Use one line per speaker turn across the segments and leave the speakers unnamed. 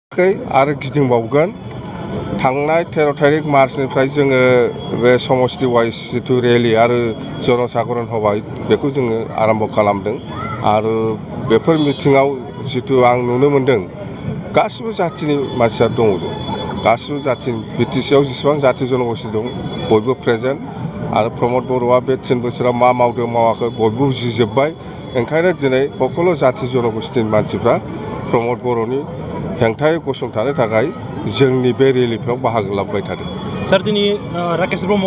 आरो गिदिंबावगोन थांनाय 13 तारिख मार्चनिफ्राय जोङो बे समष्टि वाइज जिथु रेलि आरो जनसाधारन सभा बेखौ जोङो आरम्भ खालामदों आरो बेफोर मिटिङाव जिथु आं नुनो मोन्दों गासिबो जाथिनि मानसिया दङ गासिबो जाथिनि बिटिसिआव जेसेबां जाथि जनगोष्ठी दं बयबो प्रेजेन्ट आरो प्रमद बर'आ बे 3 बोसोराव मा मावदों मावाखै बयबो बुजिजोब्बाय ओंखायनो दिनै सकल जाथि जनगोष्ठीनि मानसिफ्रा प्रमद बर'नि हेंथायै गसंथानो थाखाय जोंनि बे रेलिफ्राव बाहागो लाबाय थादों।
सार दिनै राकेश ब्रह्म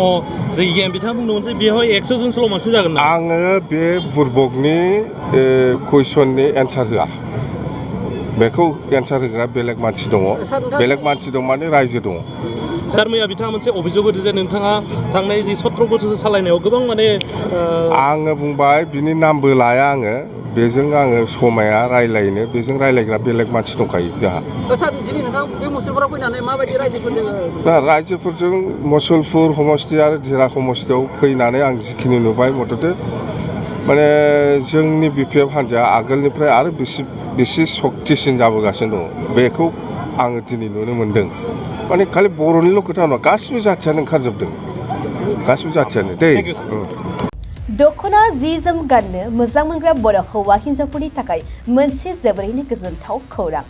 जे बिथाङा बुंदोंमोन जे बेवहाय 100 जनसोल' मानसि जागोन ना?
आङो बे बुरबकनि कुइसननि एन्सार होआ। बेखौ एन्सार होग्रा बेलेग मानसि दङ। बेलेग मानसि दं माने रायजो दङ।
सार मैया बिथाङा मोनसे अभियोग होदों जे नोंथाङा थांनाय जि 17 बोसोर सालायनायाव गोबां माने
आङो बुंबाय बिनि नामबो लाया आङो बेजों आङो समाया रायलायनो बेजों रायलायग्रा बेलेग मानसि दंखायो जोंहा।
सार दिनै नोंथां बे मुसलपुराव फैनानै माबायदि रायजोफोरजों
ना रायजोफोरजों मुसलपुर समष्टि आरो धिरा समष्टियाव फैनानै आं जिखिनि नुबाय मथथे माने जोंनि बिपिएफ हान्जाया आगोलनिफ्राय आरो बेसे सक्तिसिन जाबोगासिनो दङ बेखौ आङो दिनै नुनो मोन्दों। माने खालि बर'निल' खोथा नङा गासिबो जाथियानो ओंखारजोबदों गासिबो जाथियानो दै।
दख'ना जि जोम गाननो मोजां मोनग्रा बर' हौवा हिन्जावफोरनि थाखाय मोनसे जोबोरैनो गोजोनथाव खौरां।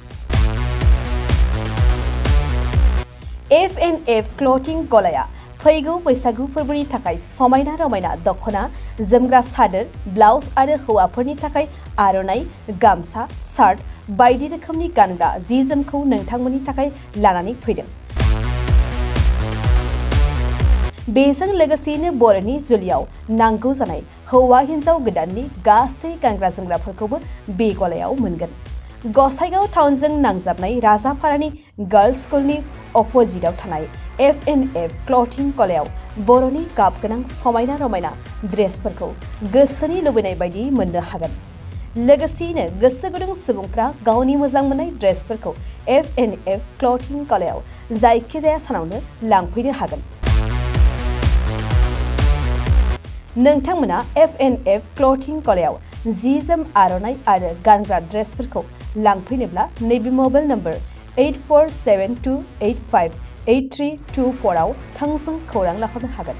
F&F क्लथिं गलाया फैगौ बैसागु फोरबोनि थाखाय समायना रमायना दख'ना जोमग्रा सादोर ब्लाउज आरो हौवाफोरनि थाखाय आर'नाइ गामसा शार्ट बायदि रोखोमनि गानग्रा जि जोमखौ नोंथांमोननि थाखाय लानानै फैदों। बेजों लोगोसेयैनो बर'नि जुलियाव नांगौ जानाय हौवा हिन्जाव गोदाननि गासै गानग्रा जोमग्राफोरखौबो बे गलायाव मोनगोन। गसाइगाव टाउनजों नांजाबनाय राजापारानि गार्लस स्कुलनि अपोजिटआव थानाय F&F क्लथिं गलायाव बर'नि गाब गोनां समायना रमायना ड्रेसफोरखौ गोसोनि लुबैनाय बायदि मोननो हागोन। लोगोसेयैनो गोसो गुदुं सुबुंफ्रा गावनि मोजां मोननाय ड्रेसफोरखौ F&F क्लथिं गलायाव जायखिजाया सानावनो लांफैनो हागोन। नोंथांमोना F&F क्लथिं गलायाव जि जोम आर'नाइ आरो गानग्रा ड्रेसफोरखौ लांफैनोब्ला नैबे मबाइल नम्बर 8472858324 आव थोंजों खौरां लाहरनो हागोन।